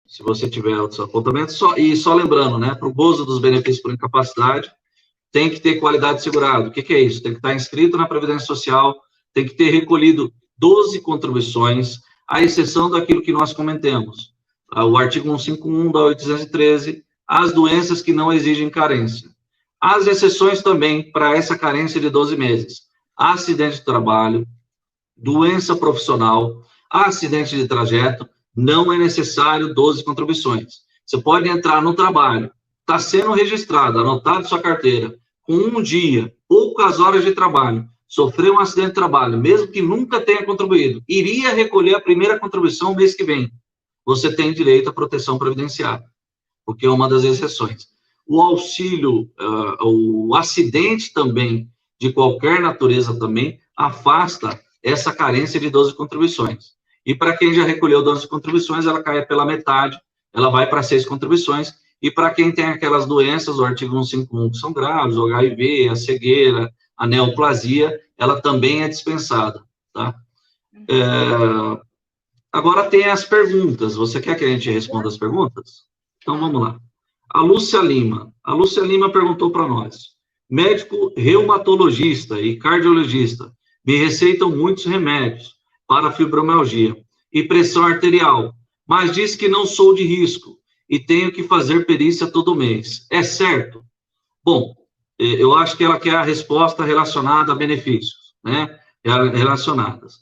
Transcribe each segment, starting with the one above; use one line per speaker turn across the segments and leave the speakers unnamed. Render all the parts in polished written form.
se você tiver outros apontamentos. Só lembrando, né, para o gozo dos benefícios por incapacidade, tem que ter qualidade segurada. O que é isso? Tem que estar inscrito na Previdência Social, tem que ter recolhido 12 contribuições, à exceção daquilo que nós comentamos. O artigo 151 da 813, as doenças que não exigem carência. As exceções também para essa carência de 12 meses. Acidente de trabalho, doença profissional, acidente de trajeto, não é necessário 12 contribuições. Você pode entrar no trabalho, está sendo registrado, anotado sua carteira, com um dia, poucas horas de trabalho, sofreu um acidente de trabalho, mesmo que nunca tenha contribuído, iria recolher a primeira contribuição mês que vem. Você tem direito à proteção previdenciária, porque é uma das exceções. O auxílio, o acidente também, de qualquer natureza também, afasta essa carência de 12 contribuições. E para quem já recolheu 12 contribuições, ela cai pela metade, ela vai para 6 contribuições, e para quem tem aquelas doenças, o artigo 151, que são graves, o HIV, a cegueira, a neoplasia, ela também é dispensada, tá? Agora tem as perguntas. Você quer que a gente responda as perguntas? Então, vamos lá. A Lúcia Lima perguntou para nós. Médico reumatologista e cardiologista me receitam muitos remédios para fibromialgia e pressão arterial, mas diz que não sou de risco e tenho que fazer perícia todo mês. É certo? Bom, eu acho que ela quer a resposta relacionada a benefícios, né? Relacionadas.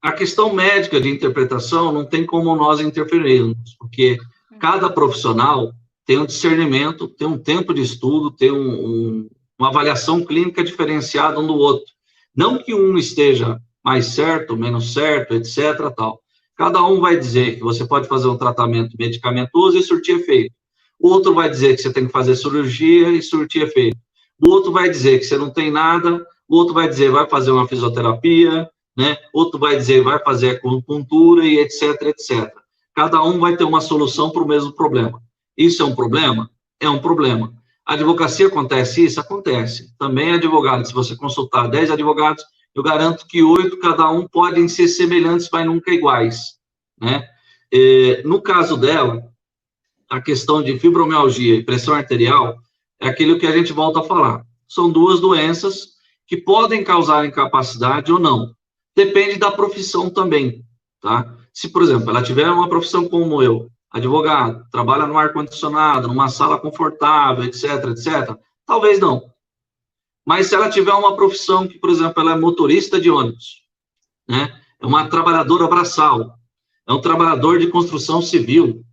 A questão médica de interpretação não tem como nós interferirmos, porque cada profissional tem um discernimento, tem um tempo de estudo, tem uma avaliação clínica diferenciada um do outro. Não que um esteja mais certo, menos certo, etc. tal. Cada um vai dizer que você pode fazer um tratamento medicamentoso e surtir efeito. O outro vai dizer que você tem que fazer cirurgia e surtir efeito. O outro vai dizer que você não tem nada. O outro vai dizer vai fazer uma fisioterapia, né? Outro vai dizer vai fazer acupuntura e etc, etc. Cada um vai ter uma solução para o mesmo problema. Isso é um problema? É um problema. A advocacia acontece isso? Acontece. Também advogado, se você consultar 10 advogados, eu garanto que 8, cada um, podem ser semelhantes, mas nunca iguais, né? No caso dela, a questão de fibromialgia e pressão arterial é aquilo que a gente volta a falar. São duas doenças que podem causar incapacidade ou não. Depende da profissão também, tá? Se, por exemplo, ela tiver uma profissão como eu, advogado, trabalha no ar-condicionado, numa sala confortável, etc, etc, talvez não. Mas se ela tiver uma profissão que, por exemplo, ela é motorista de ônibus, né? É uma trabalhadora braçal, é um trabalhador de construção civil,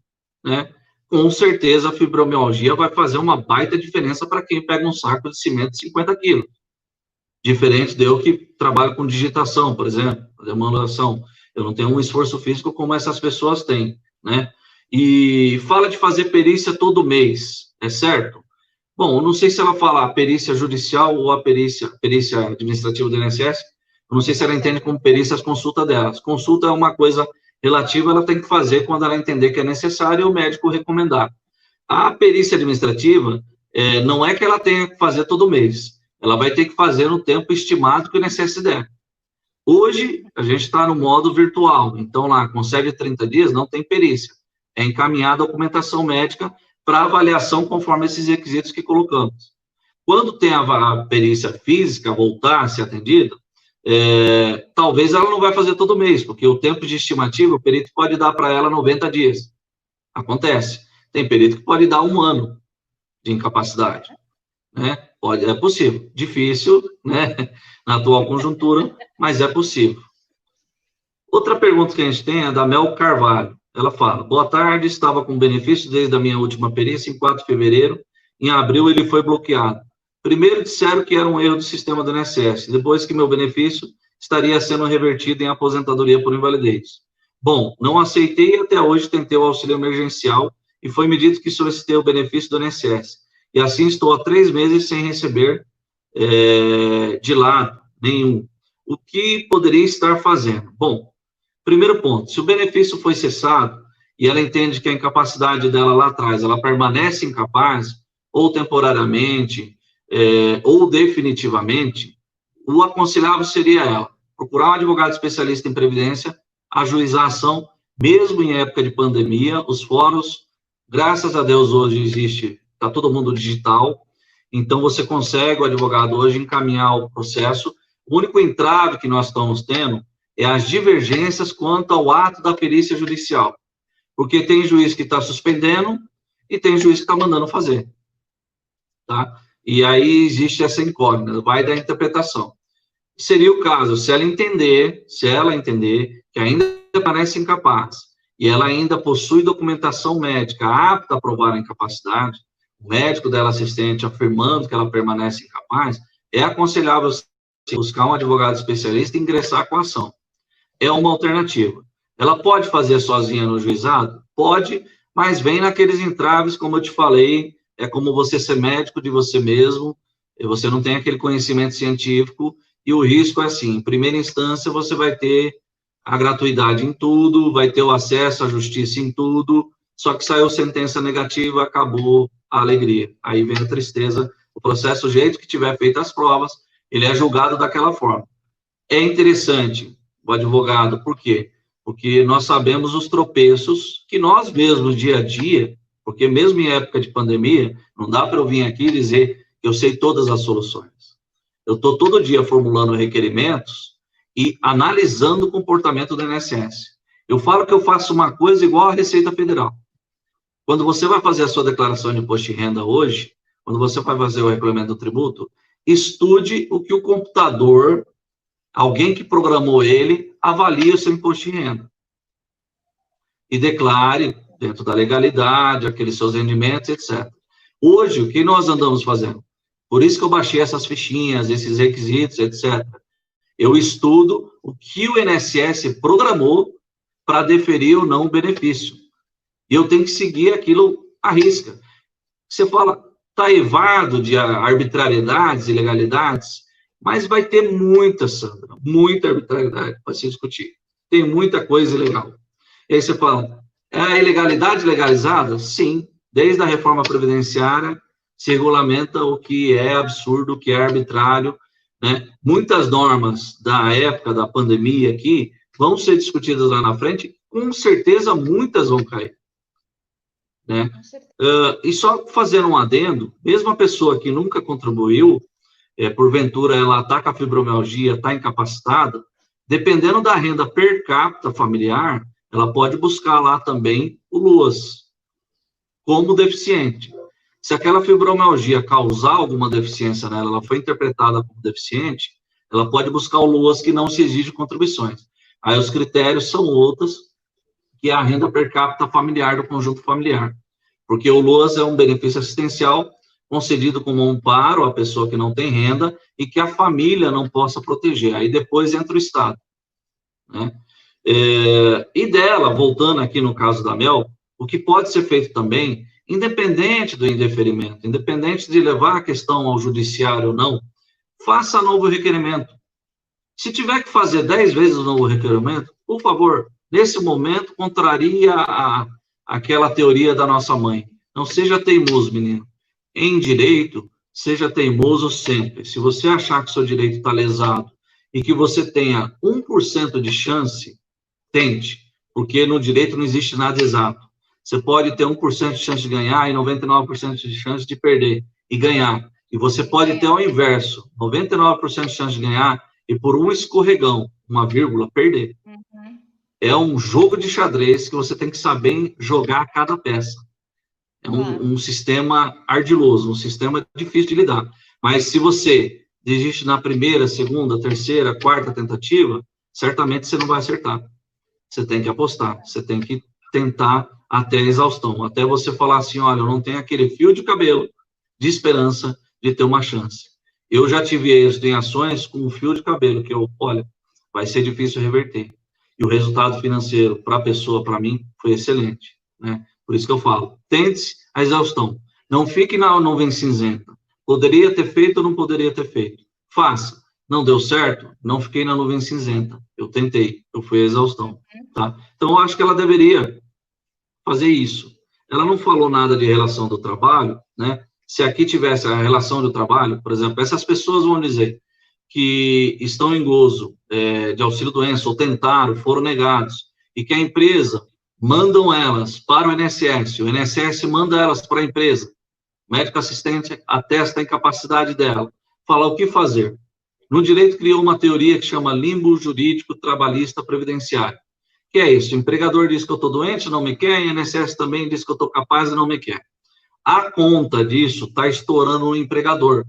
né? Com certeza a fibromialgia vai fazer uma baita diferença para quem pega um saco de cimento de 50 quilos. Diferente de eu que trabalho com digitação, por exemplo, manutenção. Eu não tenho um esforço físico como essas pessoas têm, né? E fala de fazer perícia todo mês, é certo? Bom, eu não sei se ela fala a perícia judicial ou a perícia administrativa do INSS, eu não sei se ela entende como perícia as consultas delas. Consulta é uma coisa relativa, ela tem que fazer quando ela entender que é necessário e o médico recomendar. A perícia administrativa, não é que ela tenha que fazer todo mês, ela vai ter que fazer no tempo estimado que o INSS der. Hoje, a gente está no modo virtual, então lá, concede 30 dias, não tem perícia. É encaminhada a documentação médica para avaliação conforme esses requisitos que colocamos. Quando tem a perícia física voltar a ser atendida, talvez ela não vai fazer todo mês, porque o tempo de estimativa, o perito pode dar para ela 90 dias. Acontece. Tem perito que pode dar 1 ano de incapacidade, né? É possível. Difícil, né? Na atual conjuntura, mas é possível. Outra pergunta que a gente tem é da Mel Carvalho. Ela fala, boa tarde, estava com benefício desde a minha última perícia em 4 de fevereiro, em abril ele foi bloqueado. Primeiro disseram que era um erro do sistema do INSS, depois que meu benefício estaria sendo revertido em aposentadoria por invalidez. Bom, não aceitei e até hoje tentei o auxílio emergencial e foi me dito que solicitei o benefício do INSS. E assim estou há 3 meses sem receber de lado nenhum. O que poderia estar fazendo? Bom, primeiro ponto, se o benefício foi cessado e ela entende que a incapacidade dela lá atrás, ela permanece incapaz, ou temporariamente, ou definitivamente, o aconselhável seria ela procurar um advogado especialista em previdência, ajuizar a ação Mesmo em época de pandemia, os fóruns, graças a Deus, hoje existe, está todo mundo digital, então você consegue, o advogado, hoje, encaminhar o processo. O único entrave que nós estamos tendo é as divergências quanto ao ato da perícia judicial, porque tem juiz que está suspendendo e tem juiz que está mandando fazer, tá? E aí existe essa incógnita, vai da interpretação. Seria o caso, se ela entender que ainda permanece incapaz, e ela ainda possui documentação médica apta a provar a incapacidade, o médico dela assistente afirmando que ela permanece incapaz, é aconselhável buscar um advogado especialista e ingressar com a ação. É uma alternativa. Ela pode fazer sozinha no juizado? Pode, mas vem naqueles entraves, como eu te falei, é como você ser médico de você mesmo, e você não tem aquele conhecimento científico, e o risco é assim, em primeira instância você vai ter a gratuidade em tudo, vai ter o acesso à justiça em tudo, só que saiu sentença negativa, acabou a alegria. Aí vem a tristeza, o processo, o jeito que tiver feito as provas, ele é julgado daquela forma. É interessante o advogado, por quê? Porque nós sabemos os tropeços que nós mesmos, dia a dia, porque mesmo em época de pandemia, não dá para eu vir aqui dizer que eu sei todas as soluções. Eu estou todo dia formulando requerimentos e analisando o comportamento do INSS. Eu falo que eu faço uma coisa igual à Receita Federal. Quando você vai fazer a sua declaração de imposto de renda hoje, quando você vai fazer o recolhimento do tributo, estude o que o computador, alguém que programou ele, avalia o seu imposto de renda. E declare, dentro da legalidade, aqueles seus rendimentos, etc. Hoje, o que nós andamos fazendo? Por isso que eu baixei essas fichinhas, esses requisitos, etc. Eu estudo o que o INSS programou para deferir ou não o benefício. E eu tenho que seguir aquilo à risca. Você fala, está evado de arbitrariedades, ilegalidades, mas vai ter muita, Sandra, muita arbitrariedade para se discutir. Tem muita coisa ilegal. E aí você fala, é a ilegalidade legalizada? Sim, desde a reforma previdenciária se regulamenta o que é absurdo, o que é arbitrário, né? Muitas normas da época da pandemia aqui vão ser discutidas lá na frente, com certeza muitas vão cair, né? E só fazendo um adendo, mesmo a pessoa que nunca contribuiu, porventura ela está com a fibromialgia, está incapacitada, dependendo da renda per capita familiar, ela pode buscar lá também o LOAS, como deficiente. Se aquela fibromialgia causar alguma deficiência nela, ela foi interpretada como deficiente, ela pode buscar o LOAS que não se exige contribuições. Aí os critérios são outros, que é a renda per capita familiar do conjunto familiar. Porque o LOAS é um benefício assistencial concedido como amparo à pessoa que não tem renda e que a família não possa proteger. Aí depois entra o Estado, né? E dela, voltando aqui no caso da Mel, o que pode ser feito também, independente do indeferimento, independente de levar a questão ao judiciário ou não, faça novo requerimento. Se tiver que fazer 10 vezes o novo requerimento, por favor, nesse momento, contraria aquela teoria da nossa mãe. Não seja teimoso, menino. Em direito, seja teimoso sempre. Se você achar que o seu direito está lesado e que você tenha 1% de chance, tente, porque no direito não existe nada exato. Você pode ter 1% de chance de ganhar e 99% de chance de perder e ganhar. E você pode ter ao inverso, 99% de chance de ganhar e por um escorregão, uma vírgula, perder. Uhum. É um jogo de xadrez que você tem que saber jogar cada peça. É um sistema ardiloso, um sistema difícil de lidar. Mas se você desiste na primeira, segunda, terceira, quarta tentativa, certamente você não vai acertar. Você tem que apostar, você tem que tentar até a exaustão, até você falar assim, olha, eu não tenho aquele fio de cabelo de esperança de ter uma chance. Eu já tive êxito em ações com um fio de cabelo, que eu, olha, vai ser difícil reverter. E o resultado financeiro para a pessoa, para mim, foi excelente, né? Por isso que eu falo, tente a exaustão. Não fique na nuvem cinzenta. Poderia ter feito ou não poderia ter feito. Faça. Não deu certo? Não fiquei na nuvem cinzenta. Eu tentei. Eu fui a exaustão, tá? Então, eu acho que ela deveria fazer isso. Ela não falou nada de relação do trabalho, né? Se aqui tivesse a relação do trabalho, por exemplo, essas pessoas vão dizer que estão em gozo de auxílio-doença, ou tentaram, foram negados, e que a empresa mandam elas para o INSS manda elas para a empresa, o médico assistente atesta a incapacidade dela, fala o que fazer. No direito criou uma teoria que chama limbo jurídico trabalhista previdenciário. Que é isso? O empregador diz que eu estou doente, não me quer, e o INSS também diz que eu estou capaz e não me quer. A conta disso está estourando no empregador,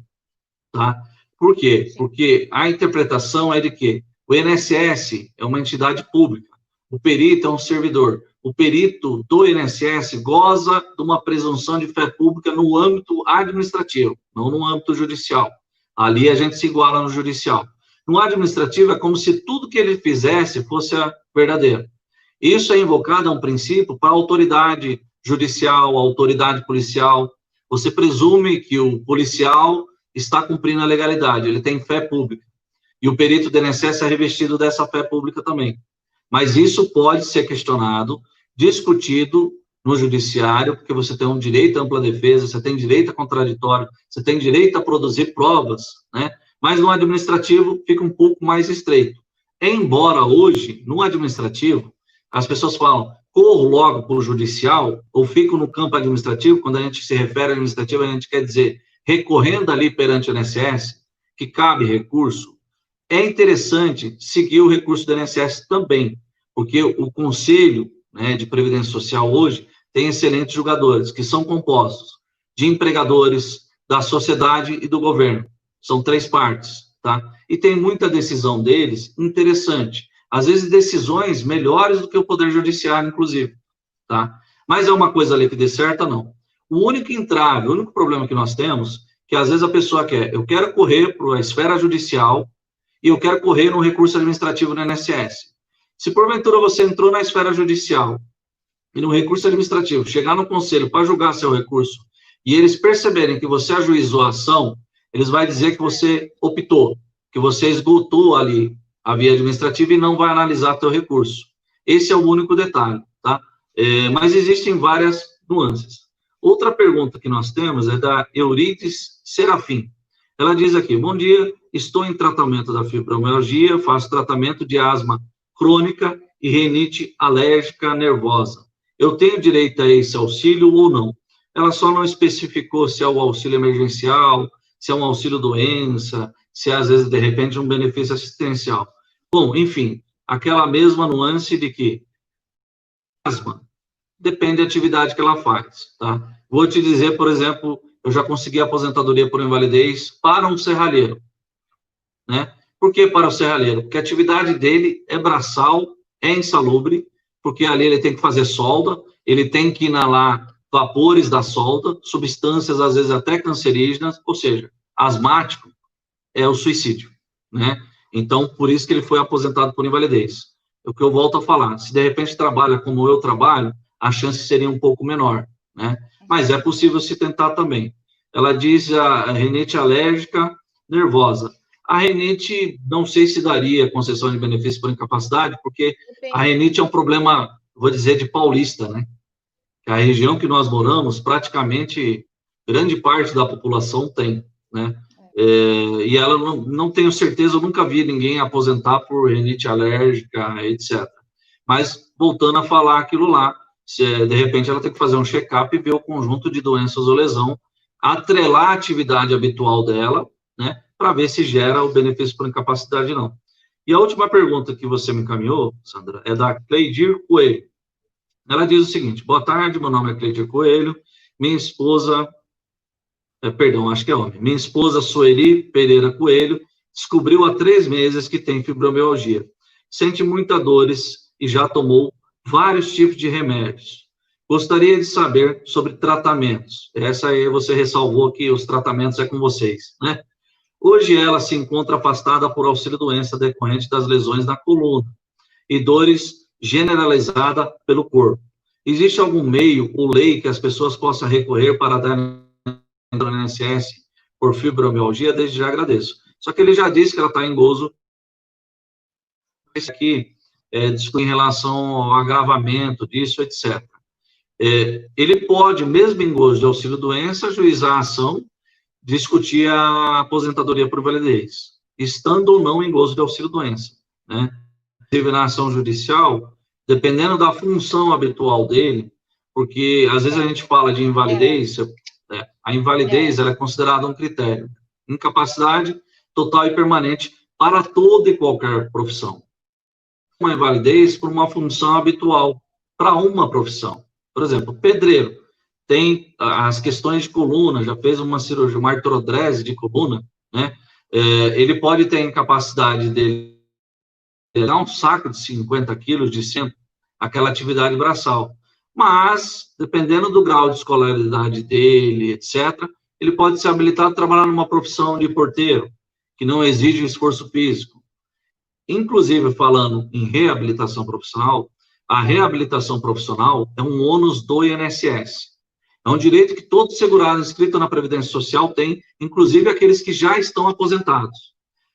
tá? Por quê? Porque a interpretação é de que o INSS é uma entidade pública, o perito é um servidor. O perito do INSS goza de uma presunção de fé pública no âmbito administrativo, não no âmbito judicial. Ali a gente se iguala no judicial. No administrativo é como se tudo que ele fizesse fosse verdadeiro. Isso é invocado a um princípio para a autoridade judicial, a autoridade policial. Você presume que o policial está cumprindo a legalidade, ele tem fé pública. E o perito do INSS é revestido dessa fé pública também. Mas isso pode ser questionado, discutido no judiciário, porque você tem um direito à ampla defesa, você tem direito a contraditório, você tem direito a produzir provas, né? Mas no administrativo fica um pouco mais estreito. Embora hoje, no administrativo, as pessoas falam, corro logo para o judicial, ou fico no campo administrativo, quando a gente se refere ao administrativo, a gente quer dizer, recorrendo ali perante o INSS, que cabe recurso, é interessante seguir o recurso do INSS também, porque o Conselho, né, de Previdência Social hoje tem excelentes julgadores, que são compostos de empregadores, da sociedade e do governo. São 3 partes, tá? E tem muita decisão deles interessante. Às vezes, decisões melhores do que o Poder Judiciário, inclusive, tá? Mas é uma coisa ali que dê certa, não. O único entrave, o único problema que nós temos, que às vezes a pessoa quer, eu quero correr para a esfera judicial e eu quero correr no recurso administrativo no INSS. Se porventura você entrou na esfera judicial e no recurso administrativo, chegar no conselho para julgar seu recurso e eles perceberem que você ajuizou a ação, eles vão dizer que você optou, que você esgotou ali a via administrativa e não vai analisar teu recurso. Esse é o único detalhe, tá? Mas existem várias nuances. Outra pergunta que nós temos é da Eurides Serafim. Ela diz aqui, bom dia, estou em tratamento da fibromialgia, faço tratamento de asma crônica e rinite alérgica nervosa. Eu tenho direito a esse auxílio ou não? Ela só não especificou se é o auxílio emergencial, se é um auxílio doença, se é, às vezes, de repente, um benefício assistencial. Bom, enfim, aquela mesma nuance de que asma depende da atividade que ela faz, tá? Vou te dizer, por exemplo, eu já consegui aposentadoria por invalidez para um serralheiro, né? Por que para o serralheiro? Porque a atividade dele é braçal, é insalubre, porque ali ele tem que fazer solda, ele tem que inalar vapores da solda, substâncias, às vezes, até cancerígenas, ou seja, asmático é o suicídio, né? Então, por isso que ele foi aposentado por invalidez. É o que eu volto a falar, se de repente trabalha como eu trabalho, a chance seria um pouco menor, né? Mas é possível se tentar também. Ela diz a rinite alérgica nervosa. A rinite, não sei se daria concessão de benefício por incapacidade, porque a rinite é um problema, vou dizer, de paulista, né? A região que nós moramos, praticamente, grande parte da população tem, né? E ela, não tenho certeza, eu nunca vi ninguém aposentar por rinite alérgica, etc. Mas, voltando a falar aquilo lá, se, de repente, ela tem que fazer um check-up e ver o conjunto de doenças ou lesão, atrelar a atividade habitual dela, né, para ver se gera o benefício por incapacidade ou não. E a última pergunta que você me encaminhou, Sandra, é da Cleidir Coelho. Ela diz o seguinte, boa tarde, meu nome é Cleidir Coelho, minha esposa, acho que é homem, minha esposa Sueli Pereira Coelho descobriu há 3 meses que tem fibromialgia, sente muitas dores e já tomou vários tipos de remédios. Gostaria de saber sobre tratamentos. Essa aí você ressalvou que os tratamentos é com vocês, né? Hoje ela se encontra afastada por auxílio-doença decorrente das lesões na coluna e dores generalizada pelo corpo. Existe algum meio ou lei que as pessoas possam recorrer para dar no INSS por fibromialgia? Desde já agradeço. Só que ele já disse que ela está em gozo. Isso aqui em relação ao agravamento disso, etc. Ele pode, mesmo em gozo de auxílio-doença, ajuizar a ação, discutir a aposentadoria por invalidez, estando ou não em gozo de auxílio-doença, né? Teve na ação judicial, dependendo da função habitual dele, porque às vezes a gente fala de invalidez, a invalidez ela é considerada um critério. Incapacidade total e permanente para toda e qualquer profissão. Uma invalidez por uma função habitual para uma profissão. Por exemplo, pedreiro tem as questões de coluna, já fez uma cirurgia, uma artrodese de coluna, né? Ele pode ter a incapacidade dele pegar um saco de 50 quilos de centro, aquela atividade braçal. Mas, dependendo do grau de escolaridade dele, etc., ele pode ser habilitado a trabalhar numa profissão de porteiro, que não exige esforço físico. Inclusive, falando em reabilitação profissional, a reabilitação profissional é um ônus do INSS. É um direito que todo segurado inscrito na Previdência Social tem, inclusive aqueles que já estão aposentados.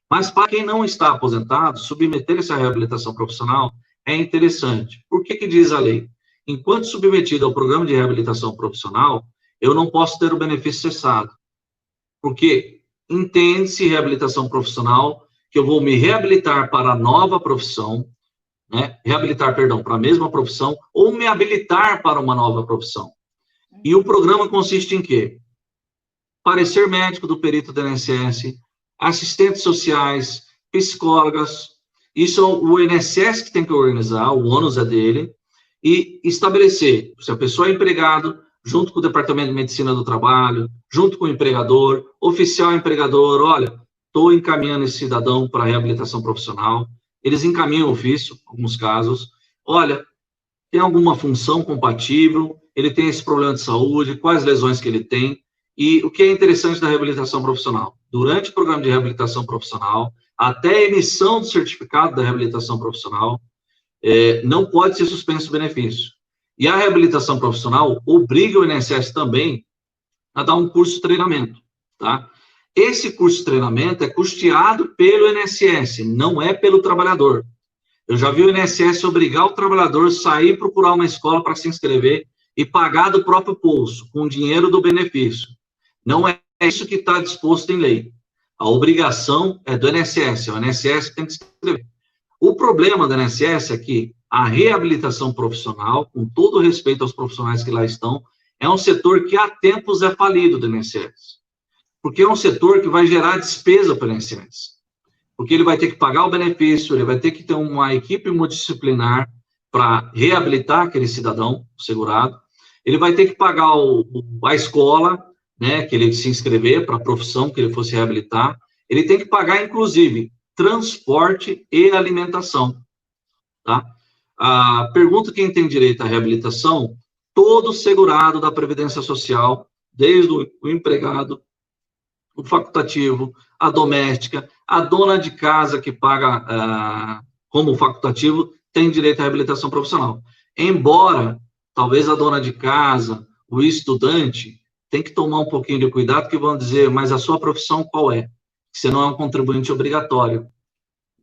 Mas para quem não está aposentado, submeter-se à reabilitação profissional é interessante. Por que diz a lei? Enquanto submetido ao programa de reabilitação profissional, eu não posso ter o benefício cessado. Porque entende-se reabilitação profissional que eu vou me reabilitar para a nova profissão, né? Reabilitar, perdão, para a mesma profissão, ou me habilitar para uma nova profissão. E o programa consiste em quê? Parecer médico do perito do INSS, assistentes sociais, psicólogas, isso é o INSS que tem que organizar, o ônus é dele, e estabelecer se a pessoa é empregado, junto com o Departamento de Medicina do Trabalho, junto com o empregador, oficial empregador, olha, estou encaminhando esse cidadão para reabilitação profissional, eles encaminham o ofício, em alguns casos, olha, tem alguma função compatível, ele tem esse problema de saúde, quais lesões que ele tem, e o que é interessante da reabilitação profissional? Durante o programa de reabilitação profissional, até a emissão do certificado da reabilitação profissional, não pode ser suspenso o benefício. E a reabilitação profissional obriga o INSS também a dar um curso de treinamento, tá? Esse curso de treinamento é custeado pelo INSS, não é pelo trabalhador. Eu já vi o INSS obrigar o trabalhador a sair procurar uma escola para se inscrever e pagar do próprio bolso, com o dinheiro do benefício. Não é isso que está disposto em lei. A obrigação é do INSS, é o INSS que tem que se inscrever. O problema do INSS é que a reabilitação profissional, com todo respeito aos profissionais que lá estão, é um setor que há tempos é falido do INSS. Porque é um setor que vai gerar despesa para o INSS. Porque ele vai ter que pagar o benefício, ele vai ter que ter uma equipe multidisciplinar para reabilitar aquele cidadão segurado, ele vai ter que pagar a escola, né, que ele se inscrever para a profissão que ele fosse reabilitar, ele tem que pagar, inclusive, transporte e alimentação, tá? A pergunta quem tem direito à reabilitação, todo segurado da Previdência Social, desde o empregado, o facultativo, a doméstica, a dona de casa que paga como facultativo, tem direito à reabilitação profissional. Embora, talvez a dona de casa, o estudante, tem que tomar um pouquinho de cuidado, que vão dizer, mas a sua profissão qual é? Você não é um contribuinte obrigatório,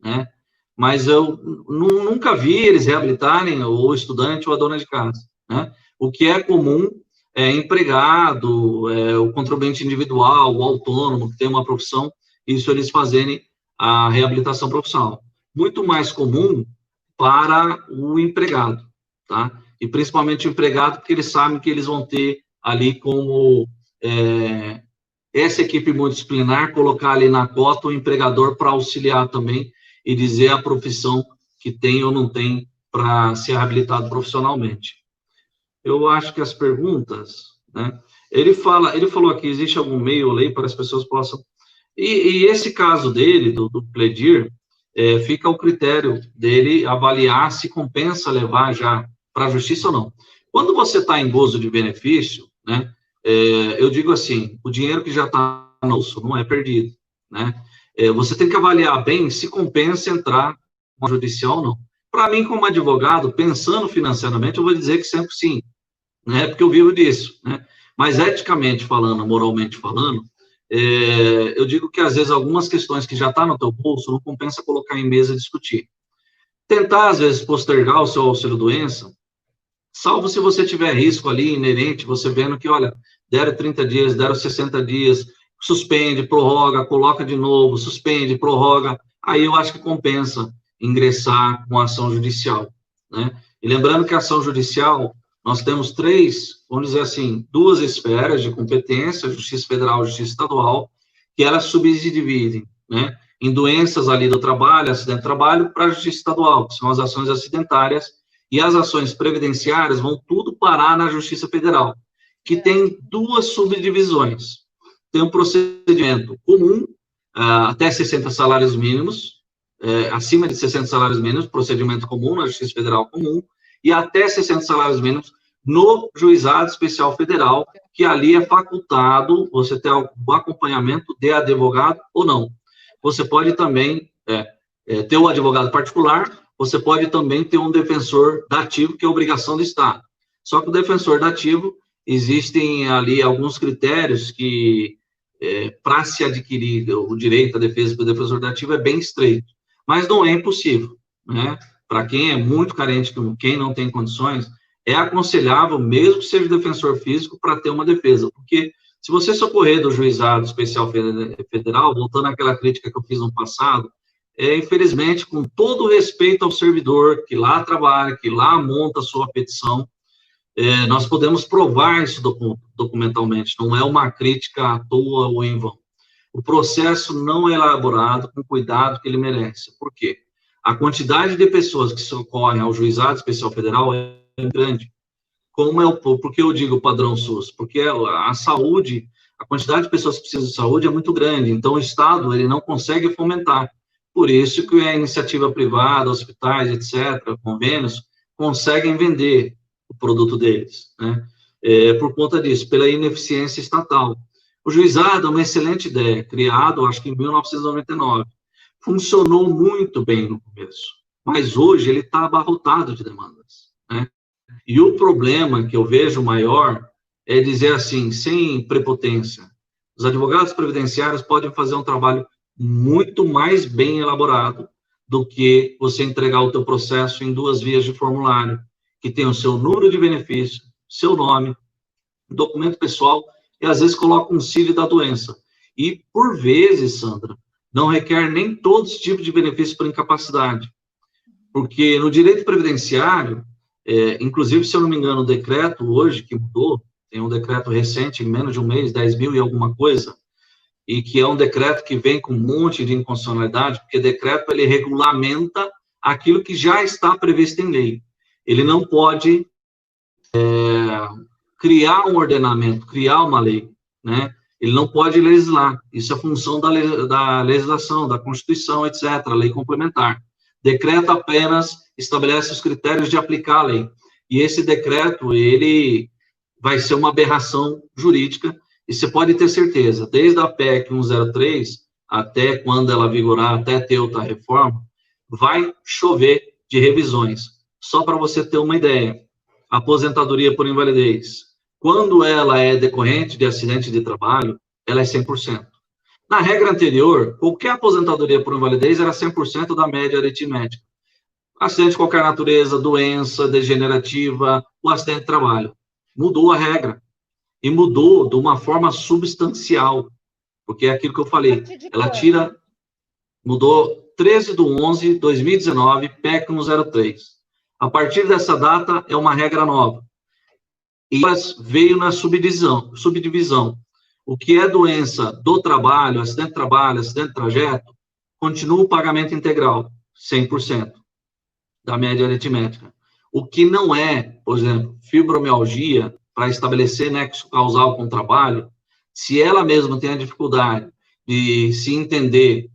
né? Mas eu nunca vi eles reabilitarem o estudante ou a dona de casa, né? O que é comum é empregado, o contribuinte individual, o autônomo, que tem uma profissão, isso eles fazerem a reabilitação profissional. Muito mais comum para o empregado, tá? E principalmente o empregado, porque eles sabem que eles vão ter ali como essa equipe multidisciplinar, colocar ali na cota o empregador para auxiliar também e dizer a profissão que tem ou não tem para ser habilitado profissionalmente. Eu acho que as perguntas, né? Ele falou aqui, existe algum meio ou lei para as pessoas possam... E esse caso dele, do Pledir, fica ao critério dele avaliar se compensa levar já para a justiça ou não. Quando você está em gozo de benefício, né? Eu digo assim, o dinheiro que já está no bolso não é perdido, né? Você tem que avaliar bem se compensa entrar com a judicial ou não. Para mim, como advogado, pensando financeiramente, eu vou dizer que sempre sim, né? Porque eu vivo disso, né? Mas eticamente falando, moralmente falando, eu digo que às vezes algumas questões que já estão no teu bolso não compensa colocar em mesa e discutir. Tentar, às vezes, postergar o seu auxílio-doença, salvo se você tiver risco ali inerente, você vendo que, olha, deram 30 dias, deram 60 dias, suspende, prorroga, coloca de novo, suspende, prorroga, aí eu acho que compensa ingressar com ação judicial, né? E lembrando que a ação judicial, nós temos três, vamos dizer assim, duas esferas de competência, Justiça Federal e Justiça Estadual, que elas subdividem, né, em doenças ali do trabalho, acidente do trabalho, para a Justiça Estadual, que são as ações acidentárias, e as ações previdenciárias vão tudo parar na Justiça Federal, que tem duas subdivisões. Tem um procedimento comum, até 60 salários mínimos, acima de 60 salários mínimos, procedimento comum na Justiça Federal comum, e até 60 salários mínimos no Juizado Especial Federal, que ali é facultado você ter o acompanhamento de advogado ou não. Você pode também ter um advogado particular, você pode também ter um defensor dativo, que é obrigação do Estado. Só que o defensor dativo, existem ali alguns critérios que, para se adquirir o direito à defesa do defensor dativo, é bem estreito. Mas não é impossível, né? Para quem é muito carente, quem não tem condições, é aconselhável, mesmo que seja defensor físico, para ter uma defesa. Porque se você socorrer do Juizado Especial Federal, voltando àquela crítica que eu fiz no passado, infelizmente, com todo o respeito ao servidor que lá trabalha, que lá monta a sua petição, nós podemos provar isso documentalmente, não é uma crítica à toa ou em vão. O processo não é elaborado com o cuidado que ele merece. Por quê? A quantidade de pessoas que socorrem ao Juizado Especial Federal é grande. Por que eu digo padrão SUS? Porque a saúde, a quantidade de pessoas que precisam de saúde é muito grande, então o Estado ele não consegue fomentar. Por isso que a iniciativa privada, hospitais, etc., convênios, conseguem vender o produto deles, né? Por conta disso, pela ineficiência estatal. O juizado é uma excelente ideia, criado, acho que em 1999. Funcionou muito bem no começo, mas hoje ele está abarrotado de demandas, né? E o problema que eu vejo maior é dizer assim, sem prepotência, os advogados previdenciários podem fazer um trabalho muito mais bem elaborado do que você entregar o teu processo em 2 vias de formulário, que tem o seu número de benefício, seu nome, documento pessoal, e às vezes coloca um CID da doença. E, por vezes, Sandra, não requer nem todos os tipos de benefícios por incapacidade. Porque no direito previdenciário, inclusive, se eu não me engano, o decreto hoje que mudou, tem um decreto recente, em menos de um mês, 10 mil e alguma coisa, e que é um decreto que vem com um monte de inconstitucionalidade, porque decreto ele regulamenta aquilo que já está previsto em lei. Ele não pode criar um ordenamento, criar uma lei, né? Ele não pode legislar. Isso é função da legislação, da Constituição, etc., a lei complementar. Decreto apenas estabelece os critérios de aplicar a lei. E esse decreto, ele vai ser uma aberração jurídica, e você pode ter certeza, desde a PEC 103, até quando ela vigorar, até ter outra reforma, vai chover de revisões. Só para você ter uma ideia, a aposentadoria por invalidez, quando ela é decorrente de acidente de trabalho, ela é 100%. Na regra anterior, qualquer aposentadoria por invalidez era 100% da média aritmética. Acidente de qualquer natureza, doença degenerativa, o acidente de trabalho. Mudou a regra. E mudou de uma forma substancial. Porque é aquilo que eu falei. Ela mudou 13/11/2019, PEC 103. A partir dessa data, é uma regra nova. E veio na subdivisão. O que é doença do trabalho, acidente de trajeto, continua o pagamento integral, 100% da média aritmética. O que não é, por exemplo, fibromialgia, para estabelecer nexo causal com o trabalho, se ela mesma tem a dificuldade de se entender,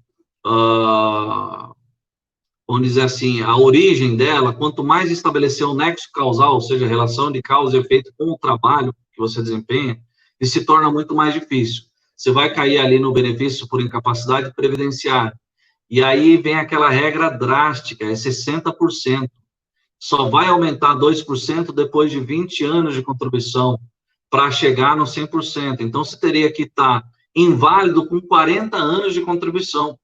vamos dizer assim, a origem dela, quanto mais estabelecer um nexo causal, ou seja, a relação de causa e efeito com o trabalho que você desempenha, isso se torna muito mais difícil. Você vai cair ali no benefício por incapacidade previdenciária. E aí vem aquela regra drástica, é 60%. Só vai aumentar 2% depois de 20 anos de contribuição para chegar no 100%. Então, você teria que estar inválido com 40 anos de contribuição.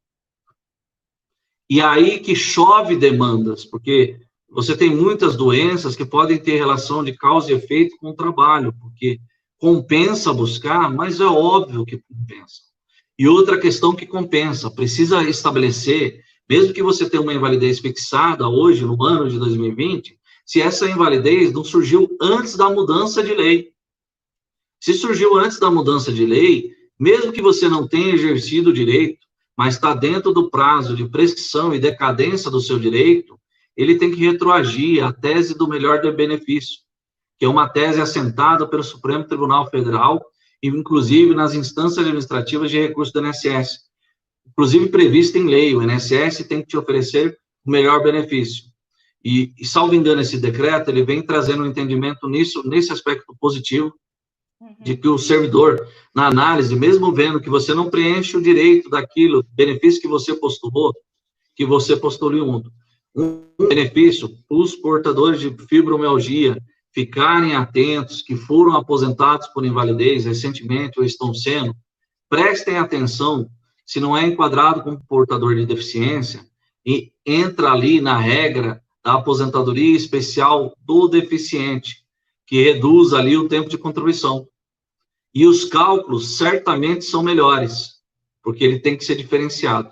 E aí que chove demandas, porque você tem muitas doenças que podem ter relação de causa e efeito com o trabalho, porque compensa buscar, mas é óbvio que compensa. E outra questão que compensa, precisa estabelecer, mesmo que você tenha uma invalidez fixada hoje, no ano de 2020, se essa invalidez não surgiu antes da mudança de lei. Se surgiu antes da mudança de lei, mesmo que você não tenha exercido o direito, mas está dentro do prazo de prescrição e decadência do seu direito, ele tem que retroagir a tese do melhor do benefício, que é uma tese assentada pelo Supremo Tribunal Federal, e inclusive nas instâncias administrativas de recurso do INSS, inclusive prevista em lei. O INSS tem que te oferecer o melhor benefício. E salvo engano, esse decreto, ele vem trazendo um entendimento nesse aspecto positivo, de que o servidor, na análise, mesmo vendo que você não preenche o direito daquilo, benefício que você postulou um benefício, os portadores de fibromialgia ficarem atentos, que foram aposentados por invalidez recentemente ou estão sendo, prestem atenção, se não é enquadrado como portador de deficiência, e entra ali na regra da aposentadoria especial do deficiente, que reduz ali o tempo de contribuição. E os cálculos certamente são melhores, porque ele tem que ser diferenciado.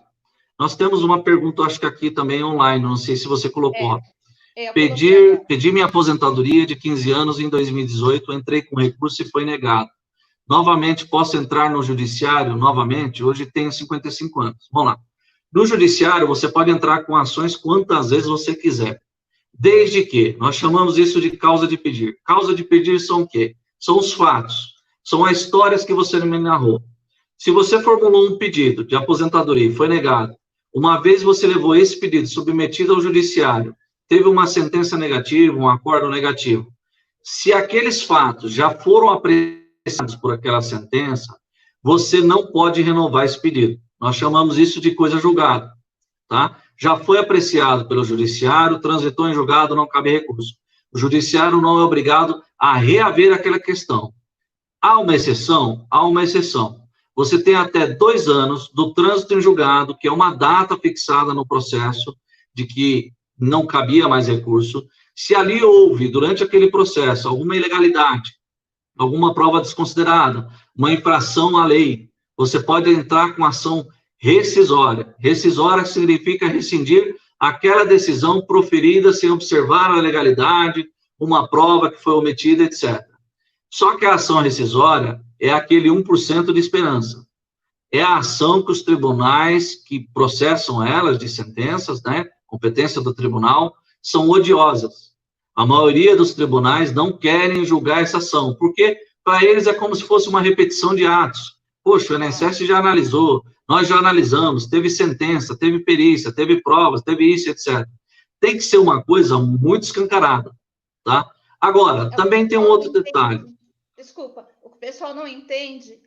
Nós temos uma pergunta, acho que aqui também online, não sei se você colocou. Pedi minha aposentadoria de 15 anos em 2018, entrei com recurso e foi negado. Novamente, posso entrar no judiciário novamente? Hoje tenho 55 anos. Vamos lá. No judiciário, você pode entrar com ações quantas vezes você quiser. Desde que, nós chamamos isso de causa de pedir. Causa de pedir são o quê? São os fatos. São as histórias que você me narrou. Se você formulou um pedido de aposentadoria e foi negado, uma vez você levou esse pedido submetido ao judiciário, teve uma sentença negativa, um acordo negativo, se aqueles fatos já foram apreciados por aquela sentença, você não pode renovar esse pedido. Nós chamamos isso de coisa julgada, tá? Já foi apreciado pelo judiciário, transitou em julgado, não cabe recurso. O judiciário não é obrigado a reaver aquela questão. Há uma exceção? Há uma exceção. Você tem até 2 anos do trânsito em julgado, que é uma data fixada no processo de que não cabia mais recurso. Se ali houve, durante aquele processo, alguma ilegalidade, alguma prova desconsiderada, uma infração à lei, você pode entrar com ação rescisória. Rescisória significa rescindir aquela decisão proferida sem observar a legalidade, uma prova que foi omitida, etc. Só que a ação rescisória é aquele 1% de esperança. É a ação que os tribunais que processam elas de sentenças, né, competência do tribunal, são odiosas. A maioria dos tribunais não querem julgar essa ação, porque para eles é como se fosse uma repetição de atos. Poxa, o INSS já analisou, nós já analisamos, teve sentença, teve perícia, teve provas, teve isso, etc. Tem que ser uma coisa muito escancarada, tá? Agora, também tem um outro detalhe.
Desculpa, o que o pessoal não entende,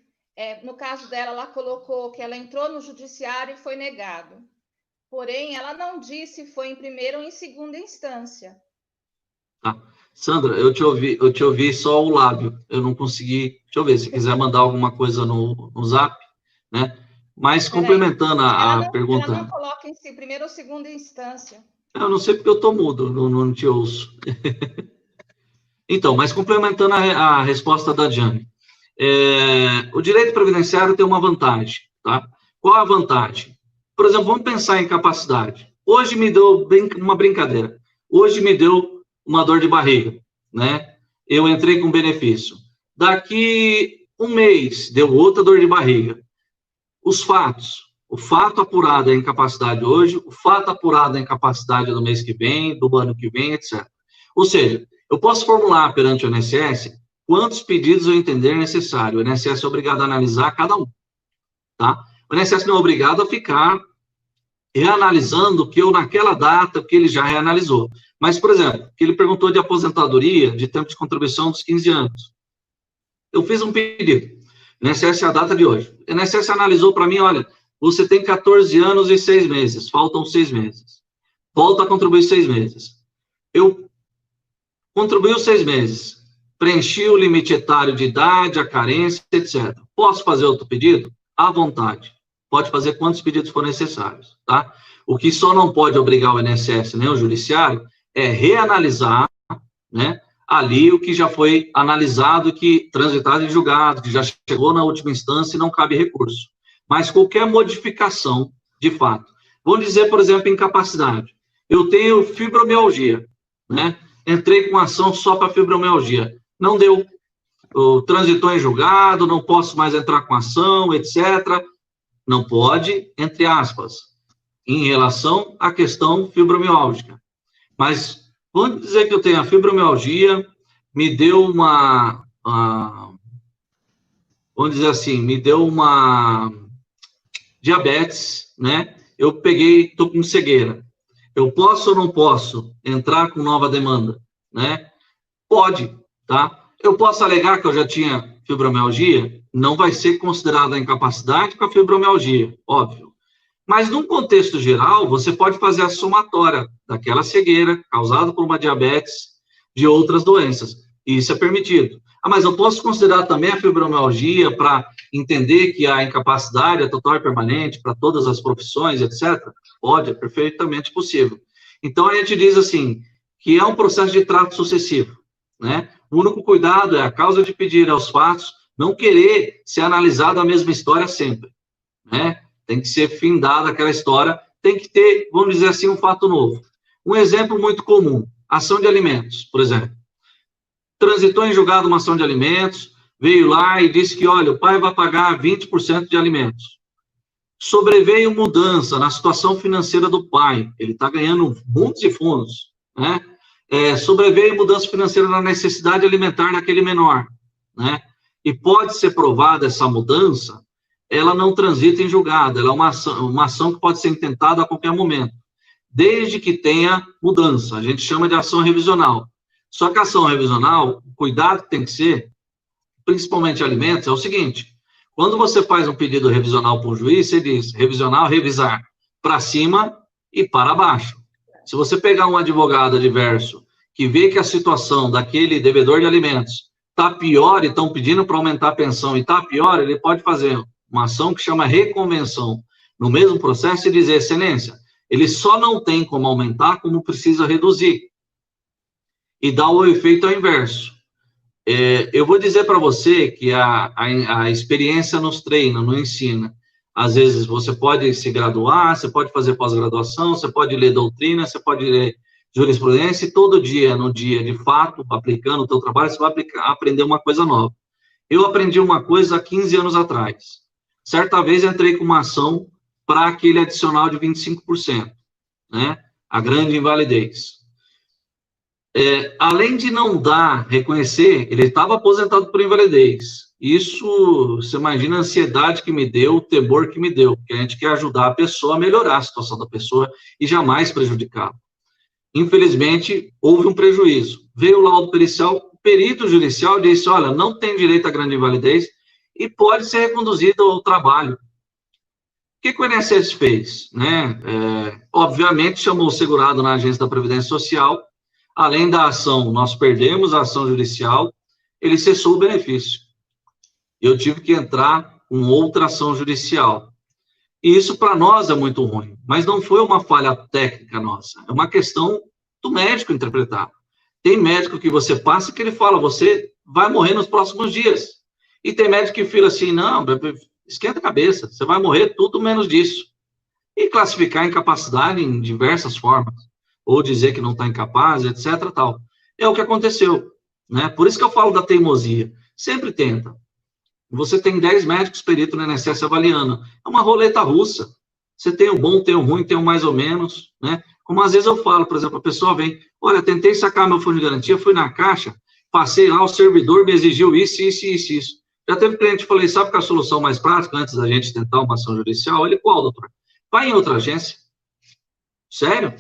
no caso dela, ela colocou que ela entrou no judiciário e foi negado. Porém, ela não disse se foi em primeira ou em segunda instância.
Tá. Sandra, eu te ouvi só o lábio, eu não consegui, deixa eu ver, se quiser mandar alguma coisa no zap, né? Mas complementando a pergunta...
Ela não coloca em si, primeira ou segunda instância.
Eu não sei porque eu tô mudo, não te ouço. Então, mas complementando a resposta da Jane, o direito previdenciário tem uma vantagem, tá? Qual a vantagem? Por exemplo, vamos pensar em capacidade. Hoje me deu uma brincadeira. Hoje me deu uma dor de barriga, né? Eu entrei com benefício. Daqui um mês, deu outra dor de barriga. Os fatos. O fato apurado é incapacidade hoje, o fato apurado é incapacidade do mês que vem, do ano que vem, etc. Ou seja, eu posso formular perante o INSS quantos pedidos eu entender necessário. O INSS é obrigado a analisar cada um, tá? O INSS não é obrigado a ficar reanalisando o que eu, naquela data, que ele já reanalisou. Mas, por exemplo, que ele perguntou de aposentadoria, de tempo de contribuição dos 15 anos. Eu fiz um pedido. O INSS é a data de hoje. O INSS analisou para mim, olha, você tem 14 anos e 6 meses, faltam 6 meses. Volta a contribuir 6 meses. Eu contribuí os 6 meses, preenchi o limite etário de idade, a carência, etc. Posso fazer outro pedido? À vontade. Pode fazer quantos pedidos for necessários, tá? O que só não pode obrigar o INSS nem o judiciário é reanalisar, né, ali o que já foi analisado, que transitado em julgado, que já chegou na última instância e não cabe recurso. Mas qualquer modificação, de fato. Vamos dizer, por exemplo, incapacidade. Eu tenho fibromialgia, né? entrei com ação só para fibromialgia. Não deu. Transitou em julgado, não posso mais entrar com ação, etc. Não pode, entre aspas, em relação à questão fibromialgia. Mas vamos dizer que eu tenho a fibromialgia, me deu vamos dizer assim, me deu uma diabetes, né? Eu peguei, estou com cegueira. Eu posso ou não posso entrar com nova demanda, né? Pode, tá? Eu posso alegar que eu já tinha fibromialgia? Não vai ser considerada a incapacidade com a fibromialgia, óbvio. Mas, num contexto geral, você pode fazer a somatória daquela cegueira causada por uma diabetes de outras doenças. Isso é permitido. Mas eu posso considerar também a fibromialgia para entender que a incapacidade é total e permanente para todas as profissões, etc.? Pode, é perfeitamente possível. Então, a gente diz assim, que é um processo de trato sucessivo, né? O único cuidado é a causa de pedir aos fatos, não querer ser analisado a mesma história sempre, né? Tem que ser findada aquela história, tem que ter, vamos dizer assim, um fato novo. Um exemplo muito comum, ação de alimentos, por exemplo. Transitou em julgado uma ação de alimentos, veio lá e disse que, olha, o pai vai pagar 20% de alimentos. Sobreveio mudança na situação financeira do pai, ele está ganhando muitos de fundos, né? Sobreveio mudança financeira na necessidade alimentar daquele menor, né? E pode ser provada essa mudança, ela não transita em julgado, ela é uma ação que pode ser intentada a qualquer momento, desde que tenha mudança, a gente chama de ação revisional. Só que a ação revisional, o cuidado que tem que ser, principalmente alimentos, é o seguinte: quando você faz um pedido revisional para um juiz, você diz revisional, revisar para cima e para baixo. Se você pegar um advogado adverso que vê que a situação daquele devedor de alimentos está pior e estão pedindo para aumentar a pensão e está pior, ele pode fazer uma ação que chama reconvenção no mesmo processo e dizer, excelência, ele só não tem como aumentar, como precisa reduzir. E dá o efeito ao inverso. Eu vou dizer para você que a experiência nos treina, nos ensina. Às vezes você pode se graduar, você pode fazer pós-graduação, você pode ler doutrina, você pode ler jurisprudência, e todo dia, no dia de fato, aplicando o teu trabalho, você vai aprender uma coisa nova. Eu aprendi uma coisa há 15 anos atrás. Certa vez entrei com uma ação para aquele adicional de 25%, né? A grande invalidez. Além de não reconhecer, ele estava aposentado por invalidez. Isso, você imagina a ansiedade que me deu, o temor que me deu, porque a gente quer ajudar a pessoa a melhorar a situação da pessoa e jamais prejudicá-la. Infelizmente, houve um prejuízo. Veio o laudo pericial, o perito judicial disse, olha, não tem direito à grande invalidez e pode ser reconduzido ao trabalho. O que o INSS fez? Né? Obviamente, chamou o segurado na agência da Previdência Social. Além da ação, nós perdemos a ação judicial, ele cessou o benefício. Eu tive que entrar com outra ação judicial. E isso, para nós, é muito ruim. Mas não foi uma falha técnica nossa. É uma questão do médico interpretar. Tem médico que você passa que ele fala, você vai morrer nos próximos dias. E tem médico que fala assim, não, esquenta a cabeça, você vai morrer tudo menos disso. E classificar a incapacidade em diversas formas. Ou dizer que não está incapaz, etc. Tal. É o que aconteceu, né? Por isso que eu falo da teimosia. Sempre tenta. Você tem 10 médicos peritos no INSS avaliando. É uma roleta russa. Você tem o bom, tem o ruim, tem o mais ou menos, né? Como às vezes eu falo, por exemplo, a pessoa vem, olha, tentei sacar meu fundo de garantia, fui na caixa, passei lá, o servidor me exigiu isso. Já teve cliente que falei, sabe que a solução mais prática, antes da gente tentar uma ação judicial? Ele, qual, doutor? Vai em outra agência. Sério?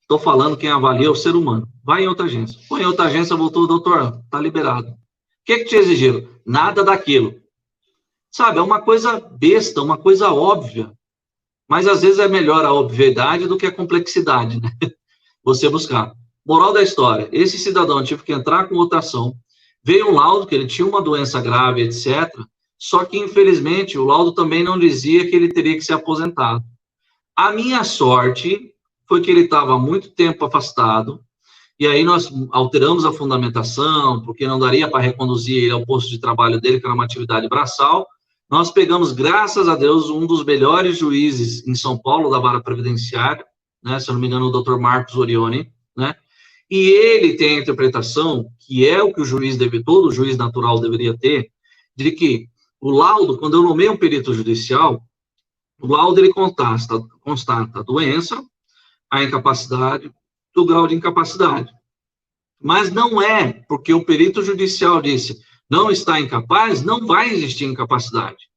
Estou falando quem avalia é o ser humano. Vai em outra agência. Foi em outra agência, voltou, doutor, está liberado. O que te exigiram? Nada daquilo. Sabe, é uma coisa besta, uma coisa óbvia. Mas, às vezes, é melhor a obviedade do que a complexidade, né? Você buscar. Moral da história. Esse cidadão tive que entrar com outra ação. Veio um laudo que ele tinha uma doença grave, etc. Só que, infelizmente, o laudo também não dizia que ele teria que ser aposentado. A minha sorte foi que ele estava há muito tempo afastado, e aí nós alteramos a fundamentação, porque não daria para reconduzir ele ao posto de trabalho dele, que era uma atividade braçal. Nós pegamos, graças a Deus, um dos melhores juízes em São Paulo, da vara previdenciária, né, se eu não me engano, o Dr. Marcos Orione, né, E ele tem a interpretação, que é o que o juiz todo juiz natural deveria ter, de que o laudo, quando eu nomeio um perito judicial, o laudo ele constata a doença, a incapacidade, o grau de incapacidade. Mas não é porque o perito judicial disse não está incapaz, não vai existir incapacidade.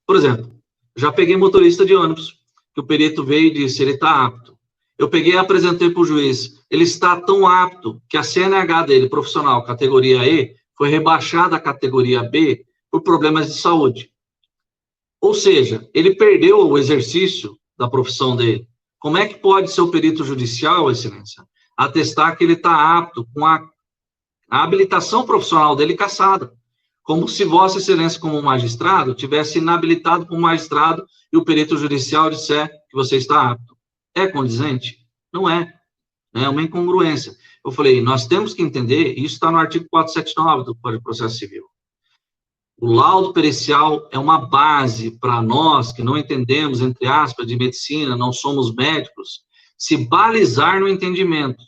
Por exemplo, já peguei motorista de ônibus, que o perito veio e disse, ele está apto. Eu peguei e apresentei para o juiz, ele está tão apto que a CNH dele, profissional, categoria E, foi rebaixada à categoria B por problemas de saúde. Ou seja, ele perdeu o exercício da profissão dele. Como é que pode ser o perito judicial, excelência, atestar que ele está apto com a habilitação profissional dele cassada? Como se Vossa Excelência, como magistrado, tivesse inabilitado como magistrado e o perito judicial disser que você está apto. É condizente? Não é. É uma incongruência. Eu falei, nós temos que entender, isso está no artigo 479 do Código de Processo Civil. O laudo pericial é uma base para nós, que não entendemos, entre aspas, de medicina, não somos médicos, se balizar no entendimento.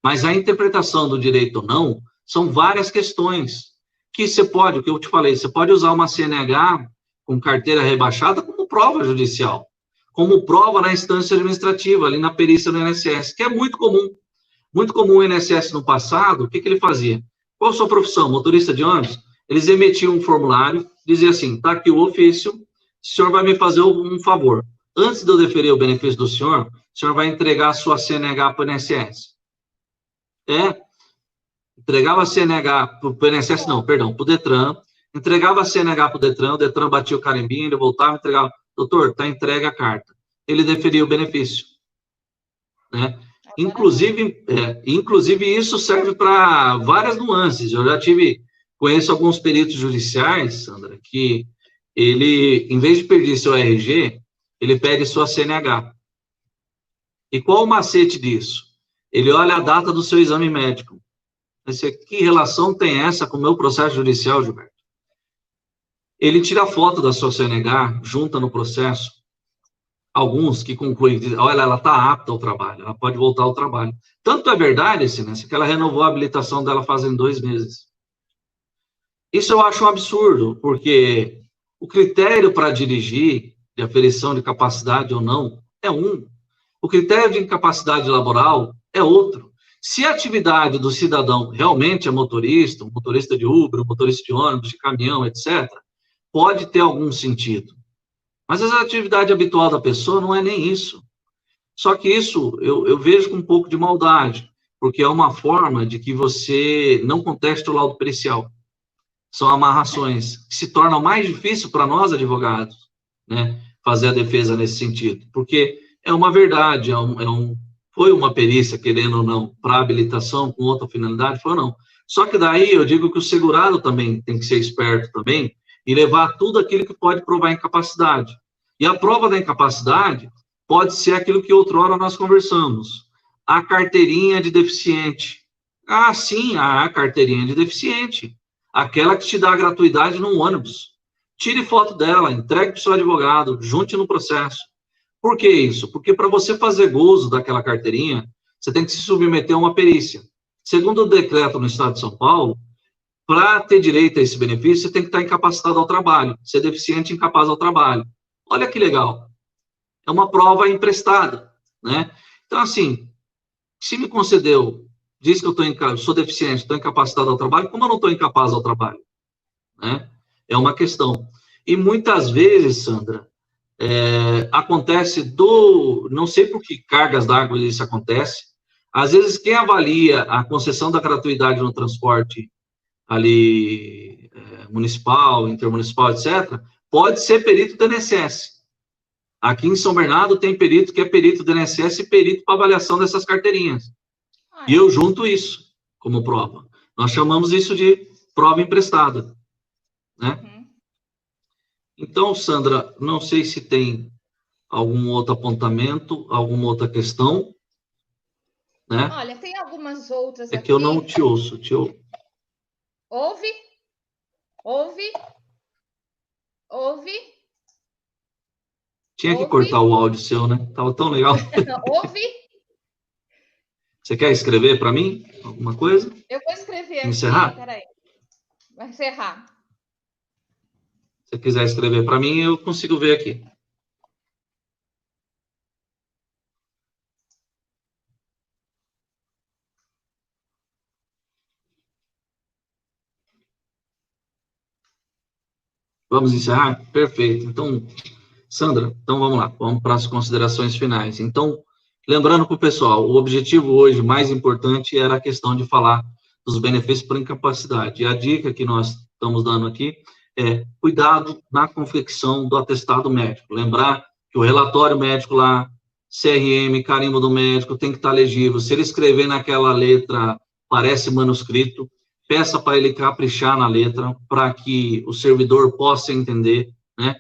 Mas a interpretação do direito ou não, são várias questões. Que você pode, o que eu te falei, você pode usar uma CNH com carteira rebaixada como prova judicial, como prova na instância administrativa, ali na perícia do INSS, que é muito comum. Muito comum o INSS no passado, o que ele fazia? Qual a sua profissão? Motorista de ônibus? Eles emitiam um formulário, dizia assim, está aqui o ofício, o senhor vai me fazer um favor. Antes de eu deferir o benefício do senhor, o senhor vai entregar a sua CNH para o INSS. Entregava a CNH para o INSS, não, perdão, para o Detran, entregava a CNH para o Detran batia o carimbinho, ele voltava e entregava, doutor, está entregue a carta. Ele deferia o benefício. Né? Inclusive, isso serve para várias nuances. Eu já conheço alguns peritos judiciais, Sandra, que ele, em vez de pedir seu RG, ele pede sua CNH. E qual o macete disso? Ele olha a data do seu exame médico. Que relação tem essa com o meu processo judicial, Gilberto? Ele tira a foto da sua CNH, junta no processo, alguns que concluem, dizem, olha, ela está apta ao trabalho, ela pode voltar ao trabalho. Tanto é verdade, Excelência, que ela renovou a habilitação dela fazem 2 meses. Isso eu acho um absurdo, porque o critério para dirigir, de aferição de capacidade ou não, é um. O critério de incapacidade laboral é outro. Se a atividade do cidadão realmente é motorista, um motorista de Uber, um motorista de ônibus, de caminhão, etc., pode ter algum sentido. Mas a atividade habitual da pessoa não é nem isso. Só que isso eu vejo com um pouco de maldade, porque é uma forma de que você não conteste o laudo pericial. São amarrações que se tornam mais difícil para nós, advogados, né, fazer a defesa nesse sentido. Porque é uma verdade, foi uma perícia, querendo ou não, para habilitação, com outra finalidade, foi ou não. Só que daí eu digo que o segurado também tem que ser esperto também e levar tudo aquilo que pode provar incapacidade. E a prova da incapacidade pode ser aquilo que outrora nós conversamos, a carteirinha de deficiente. Ah, sim, a carteirinha de deficiente. Aquela que te dá a gratuidade num ônibus. Tire foto dela, entregue para o seu advogado, junte no processo. Por que isso? Porque para você fazer gozo daquela carteirinha, você tem que se submeter a uma perícia. Segundo o decreto no Estado de São Paulo, para ter direito a esse benefício, você tem que estar incapacitado ao trabalho, ser deficiente e incapaz ao trabalho. Olha que legal. É uma prova emprestada, né? Então, assim, se me concedeu, diz que eu sou deficiente, estou incapacitado ao trabalho, como eu não estou incapaz ao trabalho? Né? É uma questão. E muitas vezes, Sandra, acontece não sei por que cargas d'água isso acontece, às vezes quem avalia a concessão da gratuidade no transporte ali municipal, intermunicipal, etc., pode ser perito do INSS. Aqui em São Bernardo tem perito que é perito do INSS e perito para avaliação dessas carteirinhas. E eu junto isso como prova. Nós chamamos isso de prova emprestada. Né? Então, Sandra, não sei se tem algum outro apontamento, alguma outra questão. Né?
Olha, tem algumas outras
aqui. É que eu não te ouço,
Ouve? Ouve? Ouve?
Tinha que cortar o áudio seu, né? Tava tão legal.
Ouve?
Você quer escrever para mim alguma coisa?
Eu vou escrever aqui.
Encerrar?
Peraí. Vai encerrar.
Se você quiser escrever para mim, eu consigo ver aqui. Vamos encerrar? Perfeito. Então, Sandra, então vamos lá, vamos para as considerações finais. Então, lembrando para o pessoal, o objetivo hoje mais importante era a questão de falar dos benefícios por incapacidade. E a dica que nós estamos dando aqui é cuidado na confecção do atestado médico. Lembrar que o relatório médico lá, CRM, carimbo do médico, tem que estar legível. Se ele escrever naquela letra, parece manuscrito, peça para ele caprichar na letra, para que o servidor possa entender, né?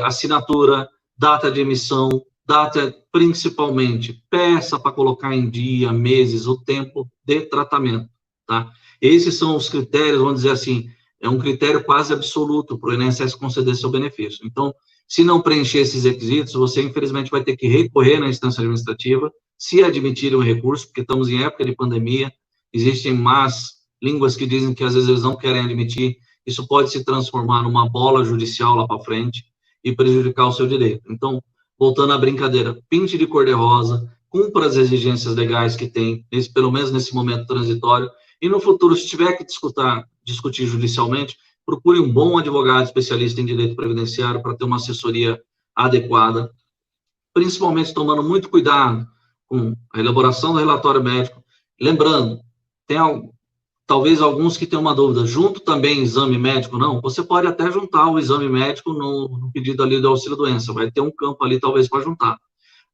Assinatura, data de emissão, data principalmente, peça para colocar em dia, meses, o tempo de tratamento, tá? Esses são os critérios, vamos dizer assim, é um critério quase absoluto para o INSS conceder seu benefício. Então, se não preencher esses requisitos, você infelizmente vai ter que recorrer na instância administrativa, se admitirem o recurso, porque estamos em época de pandemia, existem más línguas que dizem que às vezes eles não querem admitir, isso pode se transformar numa bola judicial lá para frente e prejudicar o seu direito. Então, voltando à brincadeira, pinte de cor-de-rosa, cumpra as exigências legais que tem, pelo menos nesse momento transitório, e no futuro, se tiver que discutir judicialmente, procure um bom advogado especialista em direito previdenciário para ter uma assessoria adequada, principalmente tomando muito cuidado com a elaboração do relatório médico. Lembrando, talvez alguns que tenham uma dúvida, junto também exame médico, não, você pode até juntar o exame médico no pedido ali do auxílio-doença, vai ter um campo ali talvez para juntar.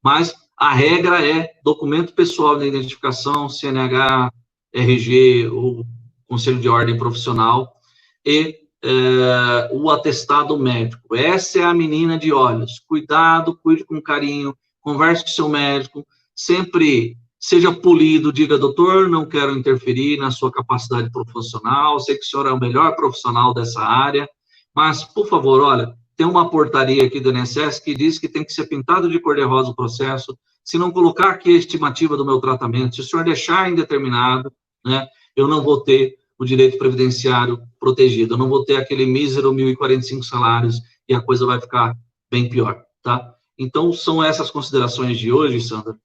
Mas a regra é documento pessoal de identificação, CNH, RG, o Conselho de Ordem Profissional e o atestado médico. Essa é a menina de olhos. Cuidado, cuide com carinho, converse com seu médico, sempre seja polido, diga, doutor, não quero interferir na sua capacidade profissional, sei que o senhor é o melhor profissional dessa área, mas, por favor, olha, tem uma portaria aqui do INSS que diz que tem que ser pintado de cor-de-rosa o processo, se não colocar aqui a estimativa do meu tratamento, se o senhor deixar indeterminado, né, eu não vou ter o direito previdenciário protegido, eu não vou ter aquele mísero 1.045 salários e a coisa vai ficar bem pior, tá? Então, são essas considerações de hoje, Sandra.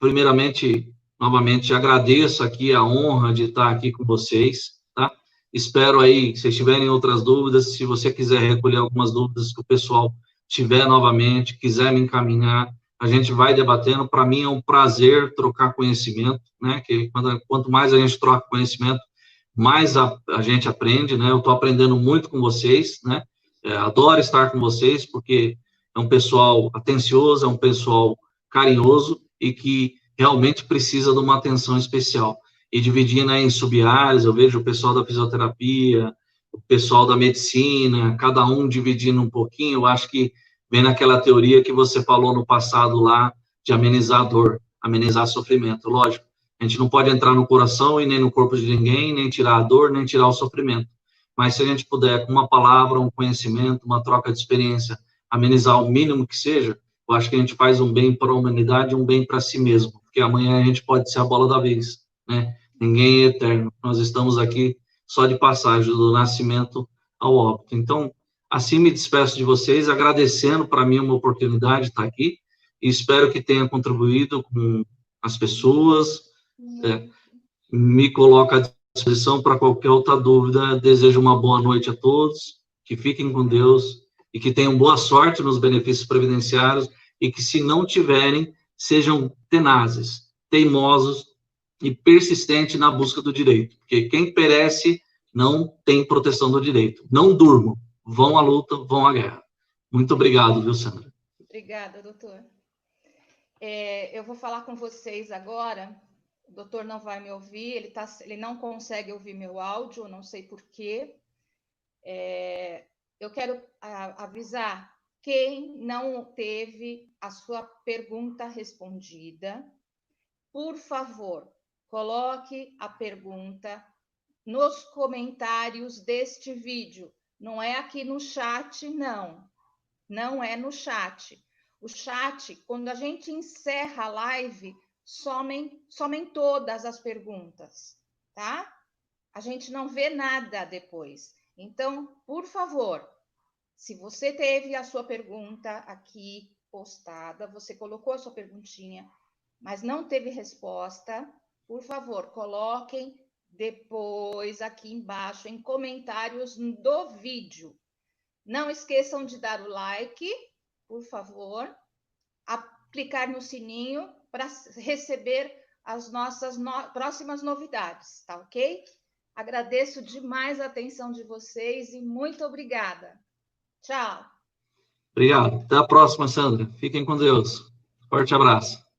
Primeiramente, novamente, agradeço aqui a honra de estar aqui com vocês, tá? Espero aí, se tiverem outras dúvidas, se você quiser recolher algumas dúvidas que o pessoal tiver novamente, quiser me encaminhar, a gente vai debatendo. Para mim é um prazer trocar conhecimento, né? Que quanto mais a gente troca conhecimento, mais a gente aprende, né? Eu estou aprendendo muito com vocês, né? Adoro estar com vocês, porque é um pessoal atencioso, é um pessoal carinhoso e que realmente precisa de uma atenção especial. E dividindo aí em sub-áreas, eu vejo o pessoal da fisioterapia, o pessoal da medicina, cada um dividindo um pouquinho, eu acho que vem naquela teoria que você falou no passado lá, de amenizar a dor, amenizar sofrimento. Lógico, a gente não pode entrar no coração e nem no corpo de ninguém, nem tirar a dor, nem tirar o sofrimento. Mas se a gente puder, com uma palavra, um conhecimento, uma troca de experiência, amenizar o mínimo que seja, eu acho que a gente faz um bem para a humanidade e um bem para si mesmo, porque amanhã a gente pode ser a bola da vez, né? Ninguém é eterno. Nós estamos aqui só de passagem, do nascimento ao óbito. Então, assim me despeço de vocês, agradecendo para mim uma oportunidade de estar aqui, e espero que tenha contribuído com as pessoas, me coloco à disposição para qualquer outra dúvida. Desejo uma boa noite a todos, que fiquem com Deus e que tenham boa sorte nos benefícios previdenciários e que, se não tiverem, sejam tenazes, teimosos e persistentes na busca do direito, porque quem perece não tem proteção do direito. Não durmam, vão à luta, vão à guerra. Muito obrigado, viu, Sandra?
Obrigada, doutor. Eu vou falar com vocês agora. O doutor não vai me ouvir, ele não consegue ouvir meu áudio, não sei por quê. Eu quero avisar quem não teve a sua pergunta respondida. Por favor, coloque a pergunta nos comentários deste vídeo. Não é aqui no chat, não. Não é no chat. O chat, quando a gente encerra a live, somem todas as perguntas, tá? A gente não vê nada depois. Então, por favor, se você teve a sua pergunta aqui postada, você colocou a sua perguntinha, mas não teve resposta, por favor, coloquem depois aqui embaixo em comentários do vídeo. Não esqueçam de dar o like, por favor, clicar no sininho para receber as nossas próximas novidades, tá ok? Agradeço demais a atenção de vocês e muito obrigada. Tchau.
Obrigado. Até a próxima, Sandra. Fiquem com Deus. Forte abraço.